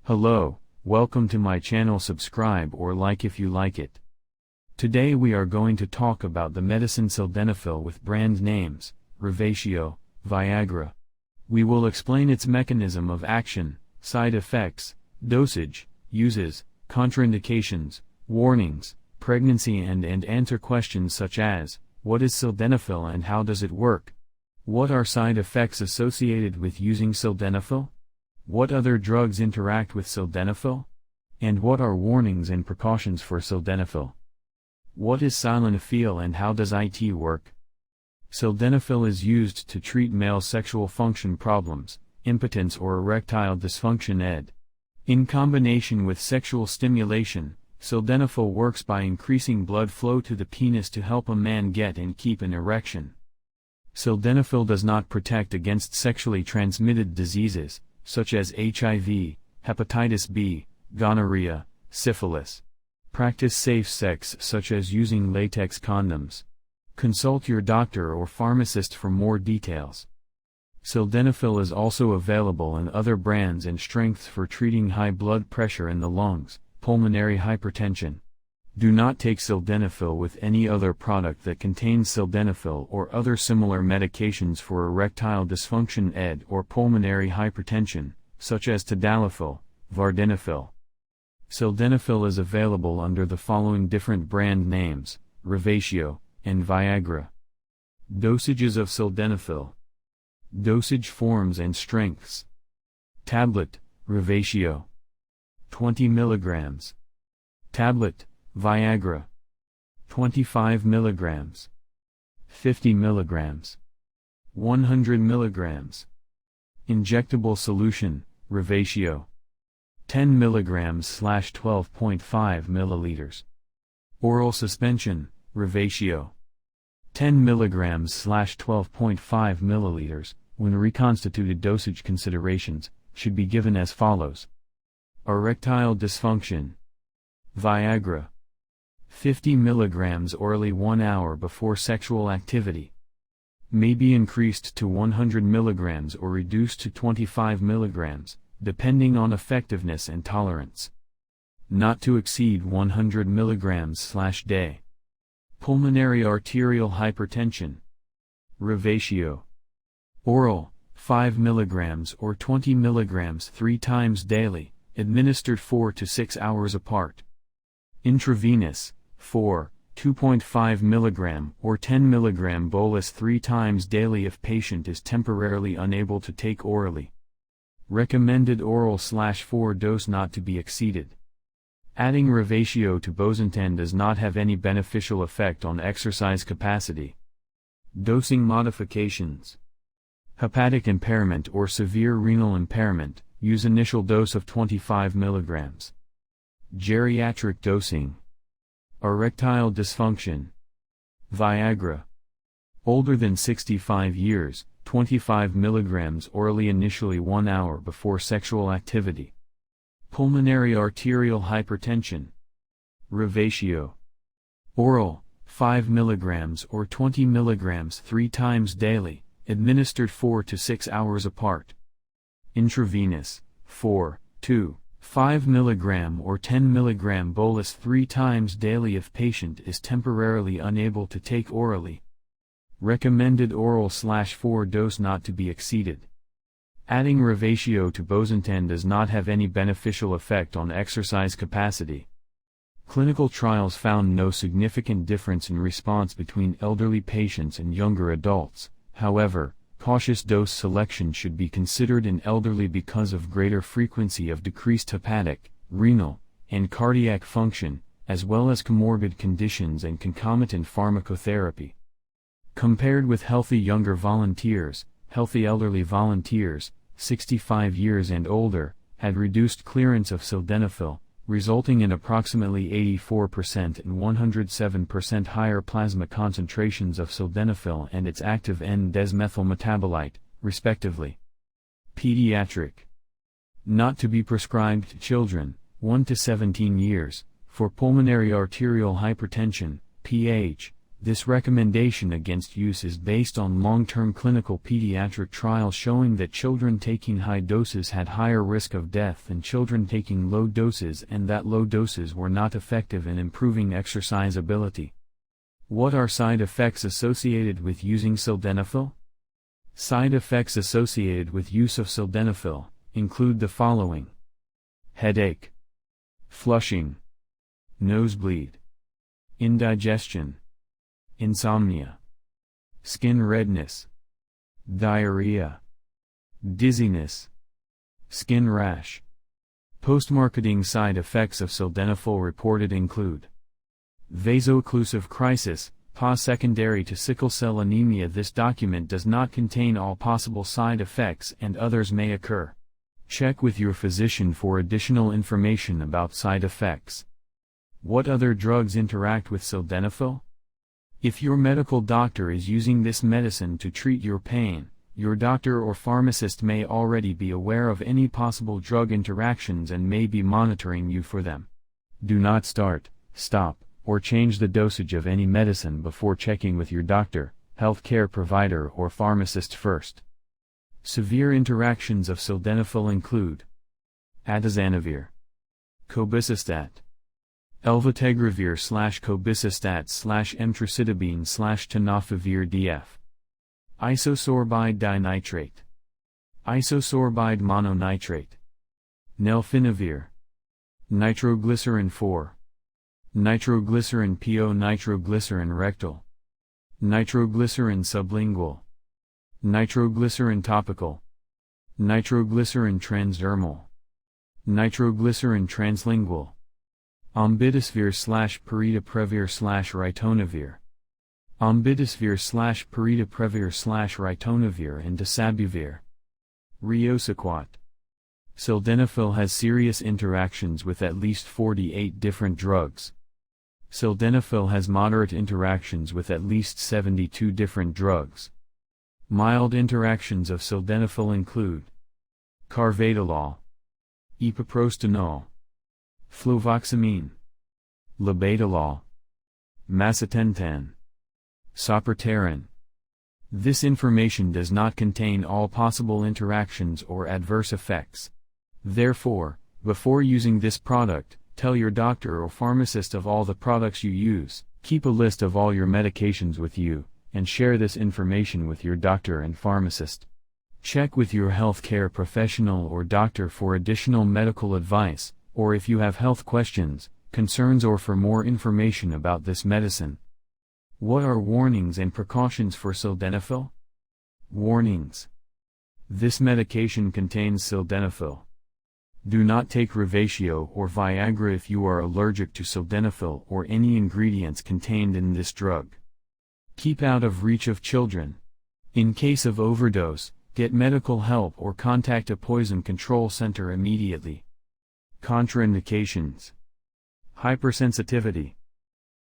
Hello, welcome to my channel. Subscribe or like if you like it. Today we are going to talk about the medicine Sildenafil with brand names, Revatio, Viagra. We will explain its mechanism of action, side effects, dosage, uses, contraindications, warnings, pregnancy and answer questions such as, what is Sildenafil and how does it work? What are side effects associated with using Sildenafil? What other drugs interact with Sildenafil? And what are warnings and precautions for Sildenafil? What is SILENAFIL and how does it work? Sildenafil is used to treat male sexual function problems, impotence or erectile dysfunction-ED. In combination with sexual stimulation, Sildenafil works by increasing blood flow to the penis to help a man get and keep an erection. Sildenafil does not protect against sexually transmitted diseases, such as HIV, hepatitis B, gonorrhea, syphilis. Practice safe sex such as using latex condoms. Consult your doctor or pharmacist for more details. Sildenafil is also available in other brands and strengths for treating high blood pressure in the lungs, pulmonary hypertension. Do not take Sildenafil with any other product that contains Sildenafil or other similar medications for erectile dysfunction-ED or pulmonary hypertension, such as tadalafil, vardenafil. Sildenafil is available under the following different brand names, Revatio, and Viagra. Dosages of Sildenafil. Dosage forms and strengths. Tablet, Revatio. 20 mg. Tablet, Viagra. 25 mg. 50 mg. 100 mg. Injectable solution, Revatio. 10 mg/12.5 ml. Oral suspension, Revatio. 10 mg/12.5 ml. When reconstituted dosage considerations, should be given as follows. Erectile dysfunction. Viagra. 50 mg orally 1 hour before sexual activity. May be increased to 100 mg or reduced to 25 mg, depending on effectiveness and tolerance. Not to exceed 100 mg/day. Pulmonary arterial hypertension. Revatio. Oral, 5 mg or 20 mg 3 times daily, administered 4 to 6 hours apart. Intravenous, 2.5 mg or 10 mg bolus 3 times daily if patient is temporarily unable to take orally. Recommended oral/4 dose not to be exceeded. Adding Revatio to bosentan does not have any beneficial effect on exercise capacity. Dosing modifications. Hepatic impairment or severe renal impairment, use initial dose of 25 mg. Geriatric dosing. Erectile dysfunction. Viagra. Older than 65 years, 25 mg orally initially 1 hour before sexual activity. Pulmonary arterial hypertension. Revatio. Oral, 5 mg or 20 mg 3 times daily, administered 4 to 6 hours apart. Intravenous, 5 mg or 10 mg bolus 3 times daily if patient is temporarily unable to take orally. Recommended oral/4 dose not to be exceeded. Adding Revatio to bosentan does not have any beneficial effect on exercise capacity. Clinical trials found no significant difference in response between elderly patients and younger adults. However, cautious dose selection should be considered in elderly because of greater frequency of decreased hepatic, renal, and cardiac function, as well as comorbid conditions and concomitant pharmacotherapy. Compared with healthy younger volunteers, healthy elderly volunteers, 65 years and older, had reduced clearance of Sildenafil, resulting in approximately 84% and 107% higher plasma concentrations of Sildenafil and its active N-desmethyl metabolite, respectively. Pediatric. Not to be prescribed to children, 1 to 17 years, for pulmonary arterial hypertension, PH, This recommendation against use is based on long-term clinical pediatric trials showing that children taking high doses had higher risk of death than children taking low doses, and that low doses were not effective in improving exercise ability. What are side effects associated with using sildenafil? Side effects associated with use of sildenafil include the following: headache, flushing, nosebleed, indigestion, insomnia, skin redness, diarrhea, dizziness, skin rash. Post-marketing side effects of sildenafil reported include vaso-occlusive crisis, PA secondary to sickle cell anemia. This document does not contain all possible side effects and others may occur. Check with your physician for additional information about side effects. What other drugs interact with sildenafil? If your medical doctor is using this medicine to treat your pain, your doctor or pharmacist may already be aware of any possible drug interactions and may be monitoring you for them. Do not start, stop, or change the dosage of any medicine before checking with your doctor, healthcare provider or pharmacist first. Severe interactions of sildenafil include atazanavir, cobicistat, elvitegravir/cobicistat/emtricitabine/tenofovir DF, isosorbide dinitrate, isosorbide mononitrate, nelfinavir, nitroglycerin 4, nitroglycerin PO, nitroglycerin rectal, nitroglycerin sublingual, nitroglycerin topical, nitroglycerin transdermal, nitroglycerin translingual, ombidisvir/paridaprevir/ritonavir, ombidisvir/paridaprevir/ritonavir and dasabuvir. Riosequat. Sildenafil has serious interactions with at least 48 different drugs. Sildenafil has moderate interactions with at least 72 different drugs. Mild interactions of sildenafil include carvedilol, epoprostenol, fluvoxamine, labetalol, macitentan, sapropterin. This information does not contain all possible interactions or adverse effects. Therefore, before using this product, tell your doctor or pharmacist of all the products you use, keep a list of all your medications with you, and share this information with your doctor and pharmacist. Check with your healthcare professional or doctor for additional medical advice, or if you have health questions, concerns, or for more information about this medicine. What are warnings and precautions for sildenafil? Warnings. This medication contains sildenafil. Do not take Revatio or Viagra if you are allergic to sildenafil or any ingredients contained in this drug. Keep out of reach of children. In case of overdose, get medical help or contact a poison control center immediately. Contraindications. Hypersensitivity.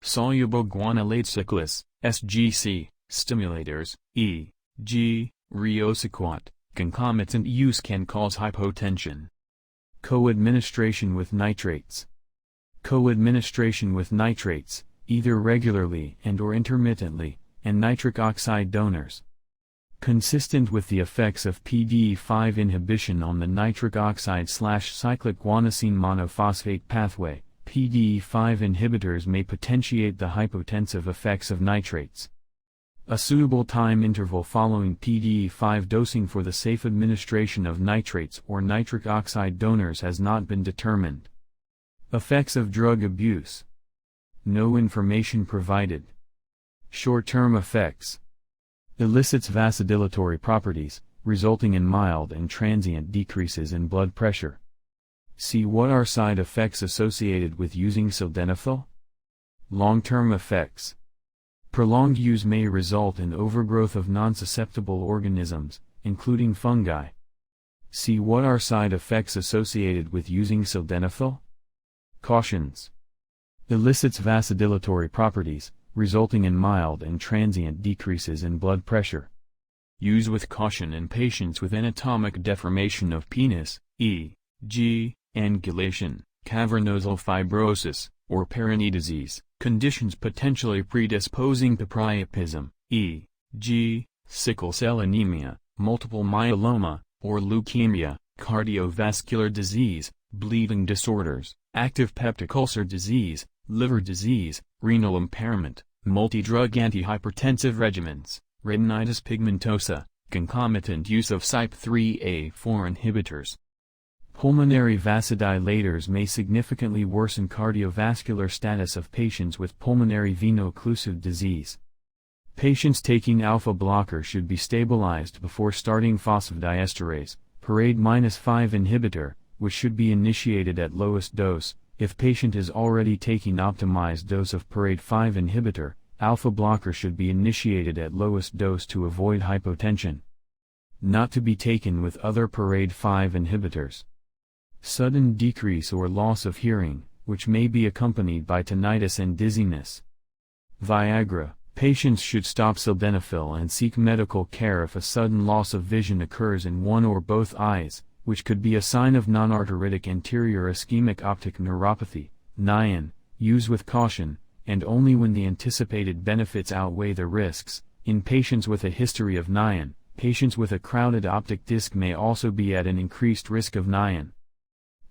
Soluble guanylate cyclase, SGC, stimulators, e.g., Riosequat, concomitant use can cause hypotension. Co-administration with nitrates. Co-administration with nitrates, either regularly and/or intermittently, and nitric oxide donors. Consistent with the effects of PDE5 inhibition on the nitric oxide/cyclic guanosine monophosphate pathway, PDE5 inhibitors may potentiate the hypotensive effects of nitrates. A suitable time interval following PDE5 dosing for the safe administration of nitrates or nitric oxide donors has not been determined. Effects of drug abuse. No information provided. Short-term effects. Elicits vasodilatory properties, resulting in mild and transient decreases in blood pressure. See what are side effects associated with using sildenafil? Long-term effects. Prolonged use may result in overgrowth of non-susceptible organisms, including fungi. See what are side effects associated with using sildenafil? Cautions. Elicits vasodilatory properties, resulting in mild and transient decreases in blood pressure. Use with caution in patients with anatomic deformation of penis, e.g., angulation, cavernosal fibrosis, or Peyronie disease, conditions potentially predisposing to priapism, e.g., sickle cell anemia, multiple myeloma, or leukemia, cardiovascular disease, bleeding disorders, active peptic ulcer disease, liver disease, renal impairment, multi-drug antihypertensive regimens, retinitis pigmentosa, concomitant use of CYP3A4 inhibitors. Pulmonary vasodilators may significantly worsen cardiovascular status of patients with pulmonary veno-occlusive disease. Patients taking alpha blocker should be stabilized before starting phosphodiesterase, parade-5 inhibitor, which should be initiated at lowest dose. If patient is already taking optimized dose of parade-5 inhibitor, alpha blocker should be initiated at lowest dose to avoid hypotension. Not to be taken with other parade-5 inhibitors. Sudden decrease or loss of hearing, which may be accompanied by tinnitus and dizziness. Viagra. Patients should stop sildenafil and seek medical care if a sudden loss of vision occurs in one or both eyes, which could be a sign of non-arteritic anterior ischemic optic neuropathy, NIAN. Use with caution, and only when the anticipated benefits outweigh the risks. In patients with a history of NIAN, patients with a crowded optic disc may also be at an increased risk of NIAN.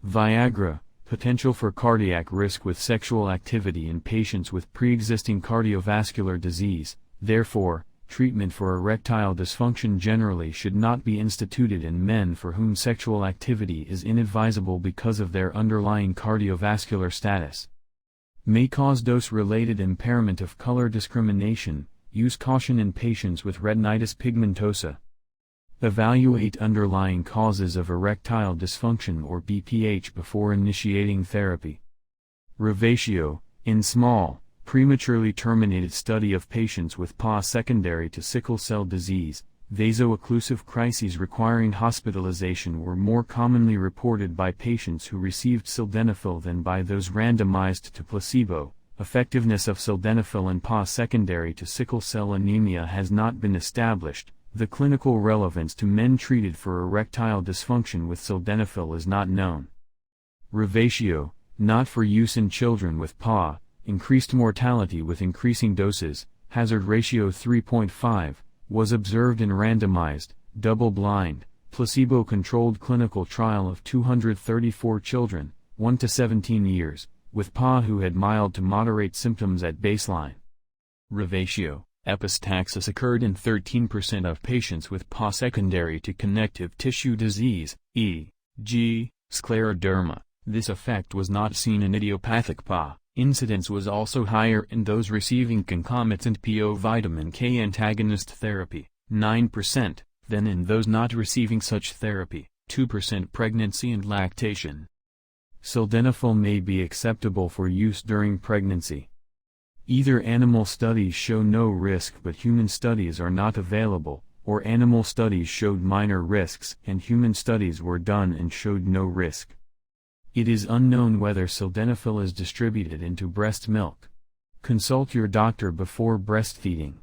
Viagra. Potential for cardiac risk with sexual activity in patients with pre-existing cardiovascular disease. Therefore, treatment for erectile dysfunction generally should not be instituted in men for whom sexual activity is inadvisable because of their underlying cardiovascular status. May cause dose-related impairment of color discrimination. Use caution in patients with retinitis pigmentosa. Evaluate underlying causes of erectile dysfunction or BPH before initiating therapy. Revatio. In small, prematurely terminated study of patients with PA secondary to sickle cell disease, vaso-occlusive crises requiring hospitalization were more commonly reported by patients who received sildenafil than by those randomized to placebo. Effectiveness of sildenafil in PA secondary to sickle cell anemia has not been established. The clinical relevance to men treated for erectile dysfunction with sildenafil is not known. Revatio. Not for use in children with PA. Increased mortality with increasing doses, hazard ratio 3.5, was observed in randomized, double-blind, placebo-controlled clinical trial of 234 children, 1 to 17 years, with PA who had mild to moderate symptoms at baseline. Revatio. Epistaxis occurred in 13% of patients with PA secondary to connective tissue disease, e.g., scleroderma. This effect was not seen in idiopathic PA. Incidence was also higher in those receiving concomitant PO vitamin K antagonist therapy, 9%, than in those not receiving such therapy, 2% pregnancy and lactation. Sildenafil may be acceptable for use during pregnancy. Either animal studies show no risk but human studies are not available, or animal studies showed minor risks and human studies were done and showed no risk. It is unknown whether sildenafil is distributed into breast milk. Consult your doctor before breastfeeding.